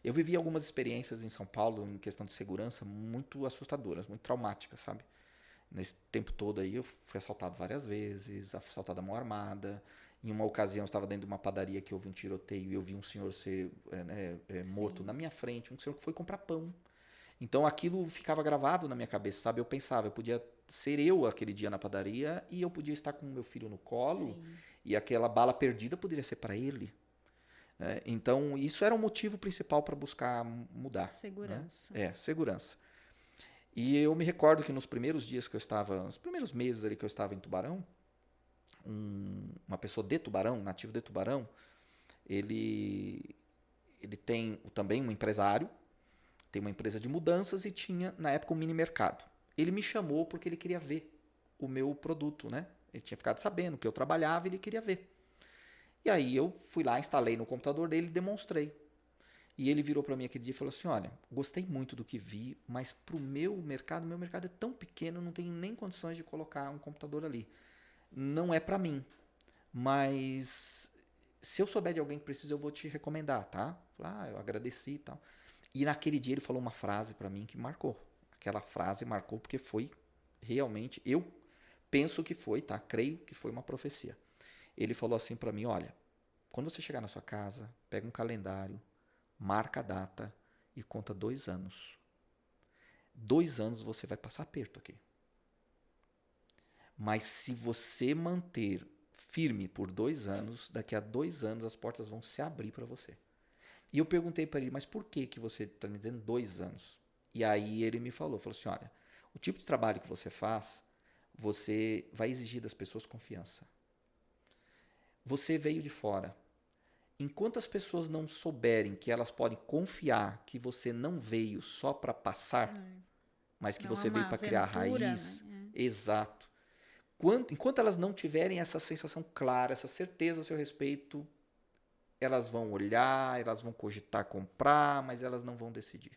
S2: Eu vivi algumas experiências em São Paulo, em questão de segurança, muito assustadoras, muito traumáticas, sabe? Nesse tempo todo aí, eu fui assaltado várias vezes, assaltado à mão armada. Em uma ocasião, eu estava dentro de uma padaria que houve um tiroteio e eu vi um senhor ser morto na minha frente, um senhor que foi comprar pão. Então aquilo ficava gravado na minha cabeça, sabe? Eu pensava, eu podia ser eu aquele dia na padaria e eu podia estar com meu filho no colo
S1: Sim.
S2: e aquela bala perdida poderia ser para ele. Então, isso era o motivo principal para buscar mudar.
S1: Segurança.
S2: Né? Segurança. E eu me recordo que nos primeiros dias que eu estava, nos primeiros meses ali que eu estava em Tubarão, uma pessoa de Tubarão, nativo de Tubarão, ele tem também um empresário, tem uma empresa de mudanças e tinha, na época, um mini mercado. Ele me chamou porque ele queria ver o meu produto, né? Ele tinha ficado sabendo que eu trabalhava e ele queria ver. E aí eu fui lá, instalei no computador dele e demonstrei. E ele virou para mim aquele dia e falou assim, olha, gostei muito do que vi, mas pro meu mercado é tão pequeno, eu não tenho nem condições de colocar um computador ali. Não é para mim, mas se eu souber de alguém que precisa, eu vou te recomendar, tá? Eu agradeci e tal. E naquele dia ele falou uma frase para mim que marcou. Aquela frase marcou porque foi realmente, eu penso que foi, tá? Creio que foi uma profecia. Ele falou assim para mim, olha, quando você chegar na sua casa, pega um calendário, marca a data e conta 2 anos. 2 anos você vai passar aperto aqui. Mas se você manter firme por 2 anos, daqui a 2 anos as portas vão se abrir para você. E eu perguntei para ele, mas por que você está me dizendo 2 anos? E aí ele me falou assim, olha, o tipo de trabalho que você faz, você vai exigir das pessoas confiança. Você veio de fora. Enquanto as pessoas não souberem que elas podem confiar que você não veio só para passar, mas que
S1: Não
S2: você
S1: é
S2: veio
S1: uma
S2: para criar
S1: aventura,
S2: raiz,
S1: né?
S2: exato. Enquanto elas não tiverem essa sensação clara, essa certeza a seu respeito, elas vão olhar, elas vão cogitar comprar, mas elas não vão decidir.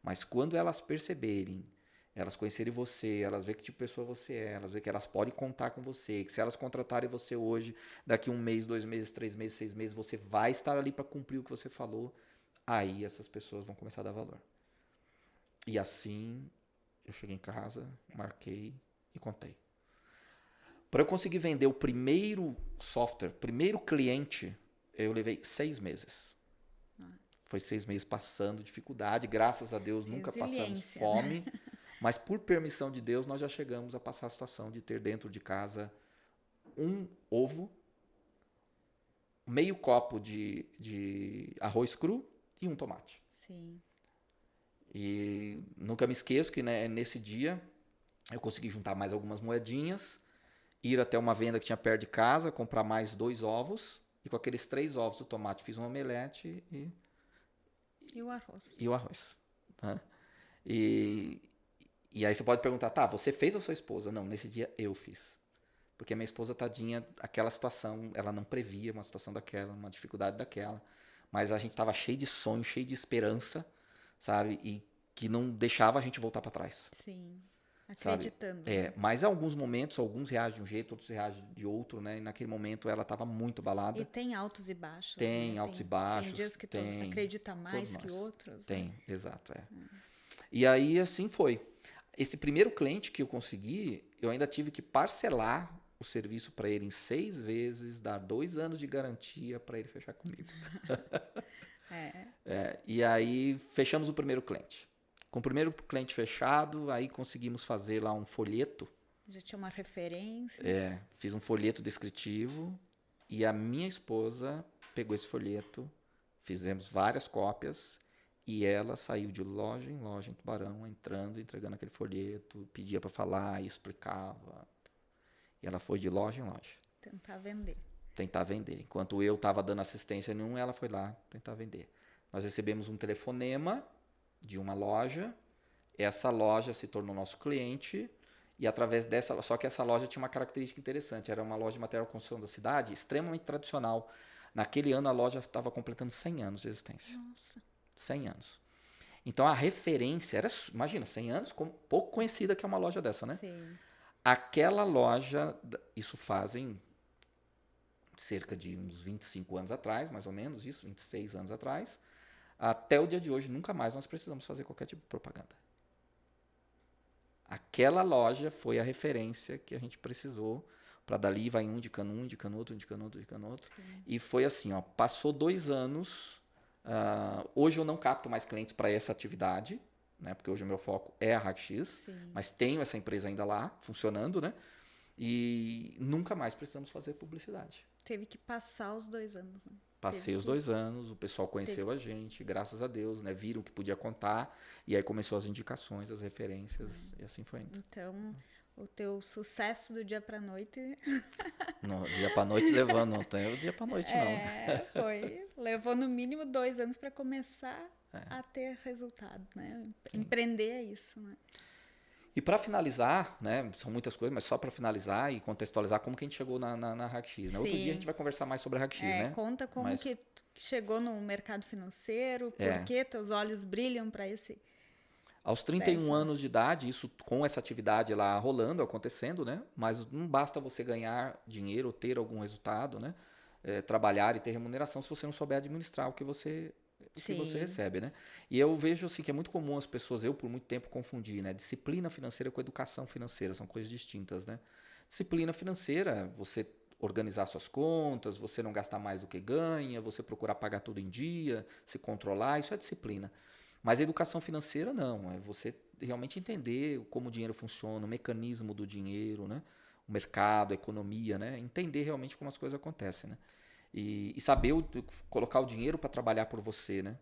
S2: Mas quando elas perceberem, elas conhecerem você, elas verem que tipo de pessoa você é, elas verem que elas podem contar com você, que se elas contratarem você hoje, daqui 1 mês, 2 meses, 3 meses, 6 meses, você vai estar ali para cumprir o que você falou, aí essas pessoas vão começar a dar valor. E assim, eu cheguei em casa, marquei e contei. Para eu conseguir vender o primeiro software, primeiro cliente, eu levei 6 meses. Foi 6 meses passando dificuldade, graças a Deus nunca passamos fome,
S1: né?
S2: mas por permissão de Deus nós já chegamos a passar a situação de ter dentro de casa um ovo, meio copo de arroz cru e um tomate.
S1: Sim.
S2: E nunca me esqueço que, né, nesse dia eu consegui juntar mais algumas moedinhas, ir até uma venda que tinha perto de casa, comprar mais 2 ovos, e com aqueles 3 ovos do tomate fiz um omelete
S1: E o arroz?
S2: e o arroz. Tá? E aí você pode perguntar, tá, você fez ou sua esposa? Não, nesse dia eu fiz. Porque a minha esposa, tadinha, aquela situação, ela não previa uma situação daquela, uma dificuldade daquela. Mas a gente estava cheio de sonho, cheio de esperança, sabe? E que não deixava a gente voltar para trás.
S1: Sim.
S2: Sabe?
S1: Acreditando. Né?
S2: Mas em alguns momentos, alguns reagem de um jeito, outros reagem de outro, né? E naquele momento ela estava muito abalada.
S1: E tem altos e baixos.
S2: Tem
S1: né?
S2: altos e baixos.
S1: Tem dias que tu acredita mais que outros.
S2: Tem,
S1: né?
S2: exato. E aí assim foi. Esse primeiro cliente que eu consegui, eu ainda tive que parcelar o serviço para ele em 6 vezes, dar 2 anos de garantia para ele fechar comigo. E aí fechamos o primeiro cliente. Com o primeiro cliente fechado, aí conseguimos fazer lá um folheto.
S1: Já tinha uma referência.
S2: Fiz um folheto descritivo e a minha esposa pegou esse folheto, fizemos várias cópias e ela saiu de loja em Tubarão, entrando, entregando aquele folheto, pedia para falar e explicava. E ela foi de loja em loja. Tentar vender. Enquanto eu estava dando assistência nenhuma, ela foi lá tentar vender. Nós recebemos um telefonema de uma loja, essa loja se tornou nosso cliente e através dessa, só que essa loja tinha uma característica interessante, era uma loja de material de construção da cidade, extremamente tradicional. Naquele ano a loja estava completando 100 anos de existência.
S1: Nossa.
S2: 100 anos. Então a referência era, imagina, 100 anos, pouco conhecida que é uma loja dessa, né?
S1: Sim.
S2: Aquela loja, isso fazem cerca de uns 25 anos atrás, mais ou menos isso, 26 anos atrás, até o dia de hoje, nunca mais nós precisamos fazer qualquer tipo de propaganda. Aquela loja foi a referência que a gente precisou para dali vai indicando outro. E foi assim, passou 2 anos. Hoje eu não capto mais clientes para essa atividade, né? Porque hoje o meu foco é a RackX, mas tenho essa empresa ainda lá, funcionando, né? E nunca mais precisamos fazer publicidade.
S1: Teve que passar os 2 anos, né?
S2: Passei os 2 anos, o pessoal conheceu a gente, graças a Deus, né? Viram que podia contar, e aí começou as indicações, as referências, e assim foi indo.
S1: Então, o teu sucesso do dia pra noite
S2: No dia pra noite levando, não tem o dia pra noite não.
S1: levou no mínimo 2 anos para começar a ter resultado, né? Empreender é isso, né?
S2: E para finalizar, né, são muitas coisas, mas só para finalizar e contextualizar como que a gente chegou na HackX, né? Outro dia a gente vai conversar mais sobre a HackX, né?
S1: Conta como que chegou no mercado financeiro, por que teus olhos brilham para esse...
S2: Aos 31 anos de idade, isso com essa atividade lá rolando, acontecendo, né? Mas não basta você ganhar dinheiro ou ter algum resultado, né? Trabalhar e ter remuneração se você não souber administrar o que você recebe, né? E eu vejo assim que é muito comum as pessoas, eu por muito tempo confundi, né? Disciplina financeira com educação financeira, são coisas distintas, né? Disciplina financeira, você organizar suas contas, você não gastar mais do que ganha, você procurar pagar tudo em dia, se controlar, isso é disciplina. Mas a educação financeira não, é você realmente entender como o dinheiro funciona, o mecanismo do dinheiro, né? O mercado, a economia, né? Entender realmente como as coisas acontecem, né? E saber colocar o dinheiro para trabalhar por você, né?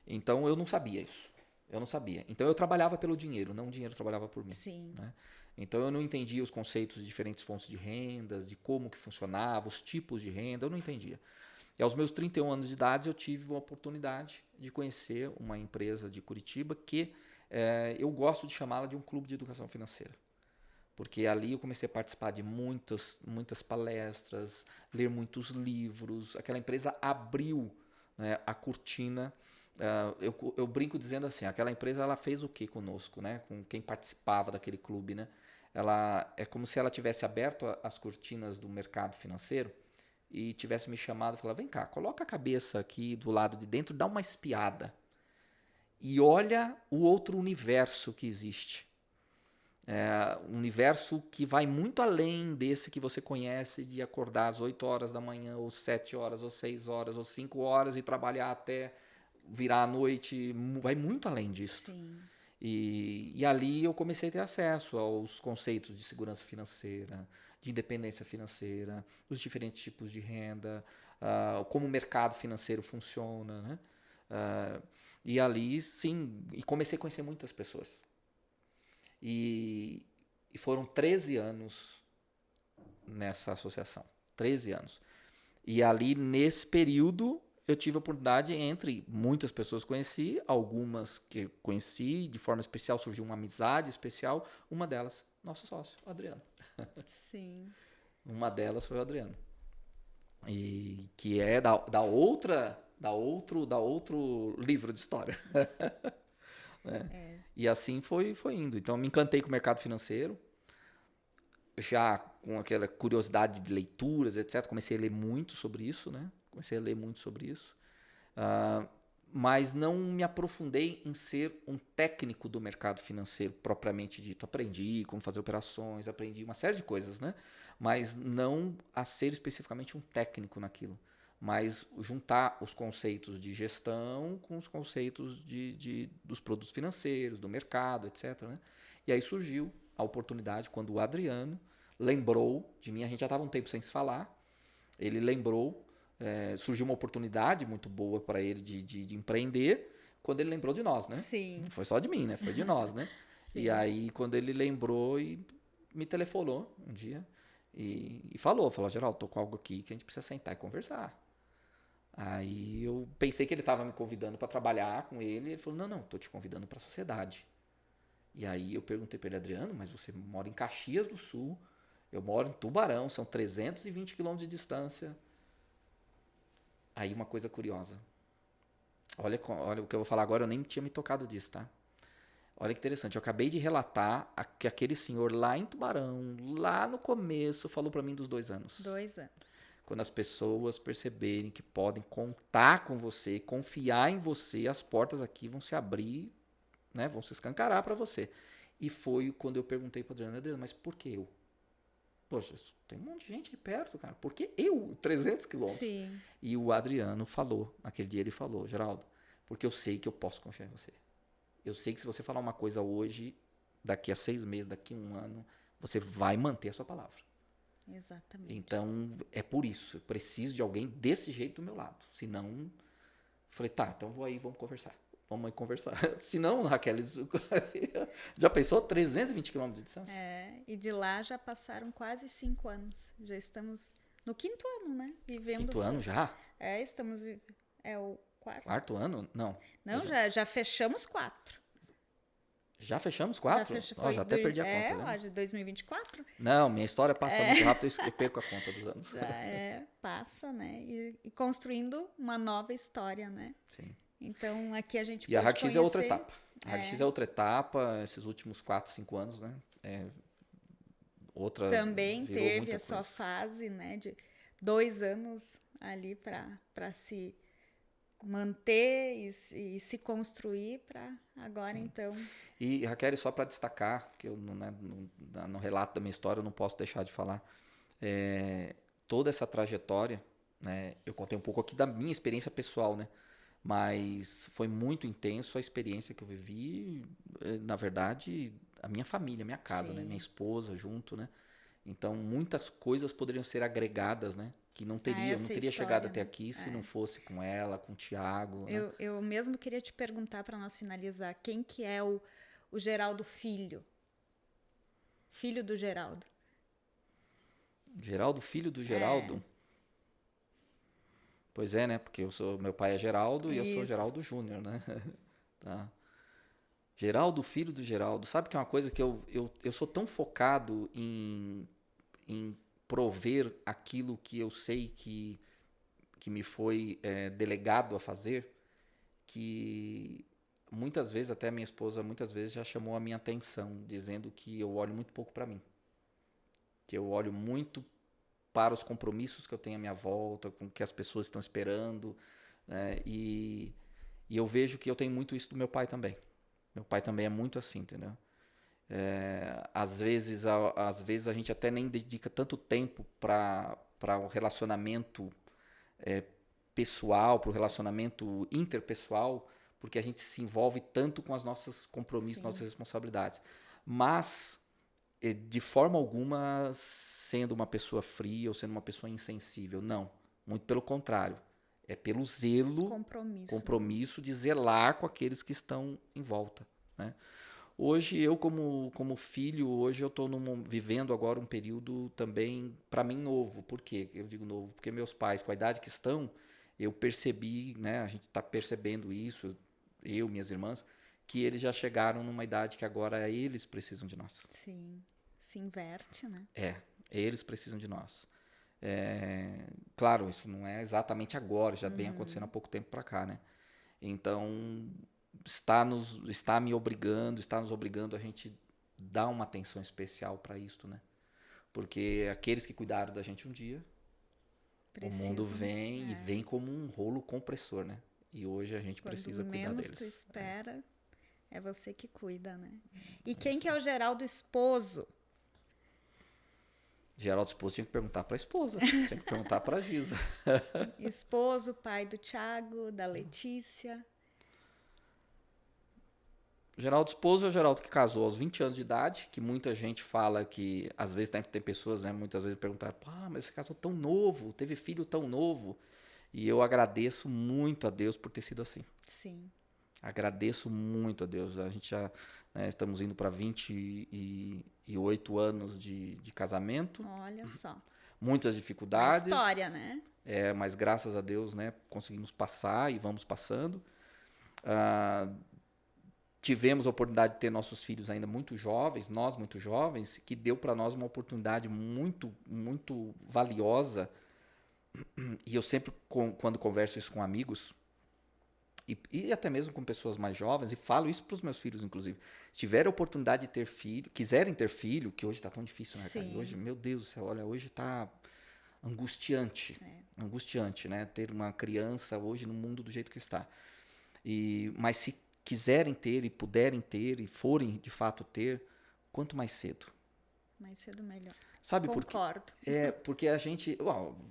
S2: Então eu não sabia isso. Eu não sabia. Então eu trabalhava pelo dinheiro, não o dinheiro trabalhava por mim.
S1: Sim.
S2: Né? Então eu não entendia os conceitos de diferentes fontes de rendas, de como que funcionava, os tipos de renda, eu não entendia. E aos meus 31 anos de idade eu tive a oportunidade de conhecer uma empresa de Curitiba que eu gosto de chamá-la de um clube de educação financeira. Porque ali eu comecei a participar de muitas palestras, ler muitos livros. Aquela empresa abriu, né, a cortina. Eu brinco dizendo assim, aquela empresa ela fez o que conosco, né, com quem participava daquele clube, né? Ela é como se ela tivesse aberto as cortinas do mercado financeiro e tivesse me chamado e falado, vem cá, coloca a cabeça aqui do lado de dentro, dá uma espiada e olha o outro universo que existe. Um universo que vai muito além desse que você conhece de acordar às 8 horas da manhã, ou 7 horas, ou 6 horas, ou 5 horas e trabalhar até virar a noite, vai muito além disso.
S1: Sim.
S2: E ali eu comecei a ter acesso aos conceitos de segurança financeira, de independência financeira, os diferentes tipos de renda, como o mercado financeiro funciona, né? E ali, sim, e comecei a conhecer muitas pessoas. E foram 13 anos nessa associação. 13 anos. E ali, nesse período, eu tive a oportunidade, entre muitas pessoas que conheci, algumas que eu conheci, de forma especial, surgiu uma amizade especial. Uma delas, nosso sócio, o Adriano.
S1: Sim.
S2: Uma delas foi o Adriano. E que é da outro livro de história. Né? E assim foi indo. Então, eu me encantei com o mercado financeiro. Já com aquela curiosidade de leituras, etc. Comecei a ler muito sobre isso, né? Mas não me aprofundei em ser um técnico do mercado financeiro propriamente dito. Aprendi como fazer operações, aprendi uma série de coisas, né? Mas não a ser especificamente um técnico naquilo. Mas juntar os conceitos de gestão com os conceitos dos produtos financeiros, do mercado, etc. Né? E aí surgiu a oportunidade quando o Adriano lembrou de mim. A gente já estava um tempo sem se falar. Ele lembrou, surgiu uma oportunidade muito boa para ele de empreender, quando ele lembrou de nós, né?
S1: Sim.
S2: Não foi só de mim, né? Foi de nós, né? E aí, quando ele lembrou e me telefonou um dia e falou, Geraldo, tô com algo aqui que a gente precisa sentar e conversar. Aí eu pensei que ele estava me convidando para trabalhar com ele. Ele falou, não, tô te convidando para a sociedade. E aí eu perguntei para ele, Adriano, mas você mora em Caxias do Sul, eu moro em Tubarão, são 320 quilômetros de distância. Aí uma coisa curiosa. Olha o que eu vou falar agora, eu nem tinha me tocado disso, tá? Olha que interessante, eu acabei de relatar que aquele senhor lá em Tubarão, lá no começo, falou para mim dos 2 anos.
S1: 2 anos.
S2: Quando as pessoas perceberem que podem contar com você, confiar em você, as portas aqui vão se abrir, né? Vão se escancarar para você. E foi quando eu perguntei para Adriano, mas por que eu? Poxa, tem um monte de gente aí perto, cara. Por que eu? 300 quilômetros.
S1: Sim.
S2: E o Adriano falou, naquele dia ele falou, Geraldo, porque eu sei que eu posso confiar em você. Eu sei que se você falar uma coisa hoje, daqui a 6 meses, daqui a 1 ano, você vai manter a sua palavra.
S1: Exatamente.
S2: Então, é por isso. Eu preciso de alguém desse jeito do meu lado. Senão, falei, tá, então vou aí, vamos conversar. Vamos aí conversar. Se não, Raquel, já pensou 320 quilômetros de distância?
S1: E de lá já passaram quase 5 anos. Já estamos no 5º ano, né? Vivendo.
S2: 5º ano já?
S1: Estamos. É o 4º.
S2: 4º ano? Não.
S1: Não, já fechamos 4.
S2: Já fechamos 4? Já até perdi a conta.
S1: Ó, de 2024.
S2: Não, minha história passa muito rápido, eu perco a conta dos anos.
S1: Passa, né? E construindo uma nova história, né?
S2: Sim.
S1: Então, aqui a gente
S2: E a
S1: pode
S2: Hack X
S1: conhecer...
S2: é outra etapa. A Hack X é outra etapa, esses últimos 4, 5 anos, né? Outra...
S1: Também teve a sua
S2: coisa.
S1: fase, né? De 2 anos ali para se manter e se construir para agora, então...
S2: E, Raquel, só para destacar, que eu, no relato da minha história eu não posso deixar de falar, toda essa trajetória, né, eu contei um pouco aqui da minha experiência pessoal, né, mas foi muito intenso a experiência que eu vivi, na verdade, a minha família, a minha casa, né, minha esposa junto, né, então muitas coisas poderiam ser agregadas, né, que não teria, eu não teria chegado até aqui se não fosse com ela, com o Thiago. Né?
S1: Eu mesmo queria te perguntar para nós finalizar, quem que é o Geraldo filho? Filho do Geraldo.
S2: Geraldo, filho do Geraldo? Pois é, né? Porque meu pai é Geraldo e eu sou Geraldo Júnior, né? Tá. Geraldo, filho do Geraldo. Sabe que é uma coisa que eu sou tão focado em prover aquilo que eu sei que me foi delegado a fazer, que muitas vezes, até minha esposa muitas vezes já chamou a minha atenção, dizendo que eu olho muito pouco para mim. Que eu olho muito para os compromissos que eu tenho à minha volta, com o que as pessoas estão esperando, né? E eu vejo que eu tenho muito isso do meu pai também. Meu pai também é muito assim, entendeu? Às vezes a gente até nem dedica tanto tempo para o relacionamento pessoal, para o relacionamento interpessoal, porque a gente se envolve tanto com os nossos compromissos, nossas responsabilidades. Mas, de forma alguma, sendo uma pessoa fria ou sendo uma pessoa insensível. Não. Muito pelo contrário. É pelo zelo, compromisso de zelar com aqueles que estão em volta. Né? Hoje, eu como filho, hoje eu estou vivendo agora um período também, para mim, novo. Por quê? Eu digo novo, porque meus pais, com a idade que estão, eu percebi, né, a gente está percebendo isso, eu, minhas irmãs, que eles já chegaram numa idade que agora eles precisam de nós.
S1: Sim, se inverte, né?
S2: Eles precisam de nós. Claro, isso não é exatamente agora, já vem acontecendo há pouco tempo para cá, né? Então, está nos obrigando a gente dar uma atenção especial para isso, né? Porque aqueles que cuidaram da gente um dia, o mundo vem e vem como um rolo compressor, né? E hoje a gente precisa cuidar deles.
S1: Quando menos tu espera, é você que cuida, né? E quem que é o Geraldo esposo?
S2: Geraldo esposo tinha que perguntar para a esposa, tinha que perguntar para a Giza.
S1: Esposo, pai do Thiago, da Letícia.
S2: Geraldo esposo é o Geraldo que casou aos 20 anos de idade, que muita gente fala que, às vezes tem pessoas, né, muitas vezes perguntaram, mas você casou tão novo, teve filho tão novo. E eu agradeço muito a Deus por ter sido assim.
S1: Sim.
S2: Agradeço muito a Deus. A gente já estamos indo para 28 anos de casamento.
S1: Olha só.
S2: Muitas dificuldades.
S1: Uma história, né?
S2: Mas graças a Deus, né, conseguimos passar e vamos passando. Tivemos a oportunidade de ter nossos filhos ainda muito jovens, nós muito jovens, que deu para nós uma oportunidade muito, muito valiosa. E eu sempre, quando converso isso com amigos, e até mesmo com pessoas mais jovens, e falo isso para os meus filhos, inclusive, se tiverem a oportunidade de ter filho, quiserem ter filho, que hoje está tão difícil, né, cara? Hoje, meu Deus do céu, olha, hoje está angustiante, angustiante, né? Ter uma criança hoje no mundo do jeito que está. Mas se quiserem ter e puderem ter e forem de fato ter, quanto mais cedo.
S1: Mais cedo melhor.
S2: Sabe
S1: Concordo.
S2: por quê? Porque a gente...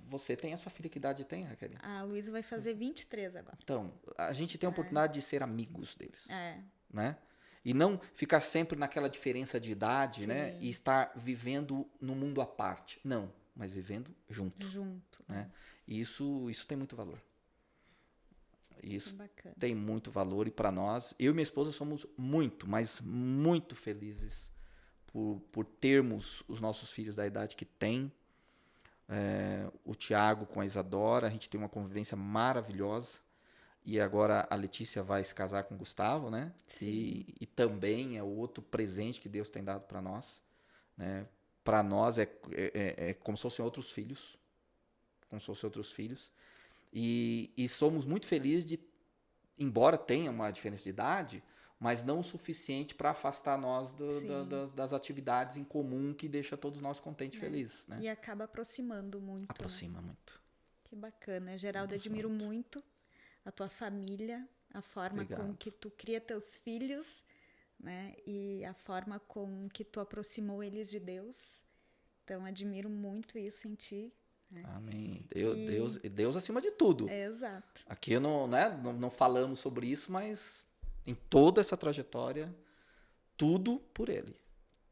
S2: você tem a sua filha, que idade tem, Raquel?
S1: A Luísa vai fazer 23 agora.
S2: Então, a gente tem a oportunidade de ser amigos deles. Né? E não ficar sempre naquela diferença de idade, né? E estar vivendo no mundo à parte. Não. mas vivendo junto.
S1: Junto.
S2: Né? E isso tem muito valor. Isso
S1: Bacana.
S2: tem muito valor, e para nós, eu e minha esposa somos muito, mas muito felizes por termos os nossos filhos da idade que tem. O Tiago com a Isadora, a gente tem uma convivência maravilhosa. E agora a Letícia vai se casar com o Gustavo, né? E também é outro presente que Deus tem dado para nós. Né? Para nós é como se fossem outros filhos. Como se fossem outros filhos. E somos muito felizes de, embora tenha uma diferença de idade, mas não o suficiente para afastar nós das atividades em comum que deixa todos nós contentes e felizes. Né?
S1: E acaba aproximando muito.
S2: Aproxima muito.
S1: Que bacana. Geraldo, admiro muito a tua família, a forma com que tu cria teus filhos, né? E a forma com que tu aproximou eles de Deus. Então, admiro muito isso em ti. Né?
S2: Amém. Deus acima de tudo.
S1: Exato.
S2: Aqui não falamos sobre isso, mas em toda essa trajetória, tudo por Ele.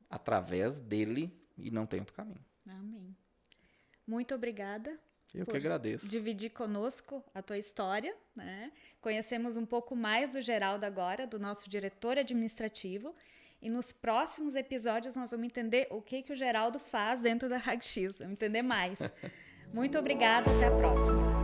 S2: Através dele, e não tem outro caminho.
S1: Amém. Muito obrigada.
S2: Eu que agradeço.
S1: Dividir conosco a tua história, né? Conhecemos um pouco mais do Geraldo agora, do nosso diretor administrativo. E nos próximos episódios nós vamos entender o que o Geraldo faz dentro da RAG-X. Vamos entender mais. Muito obrigada, até a próxima.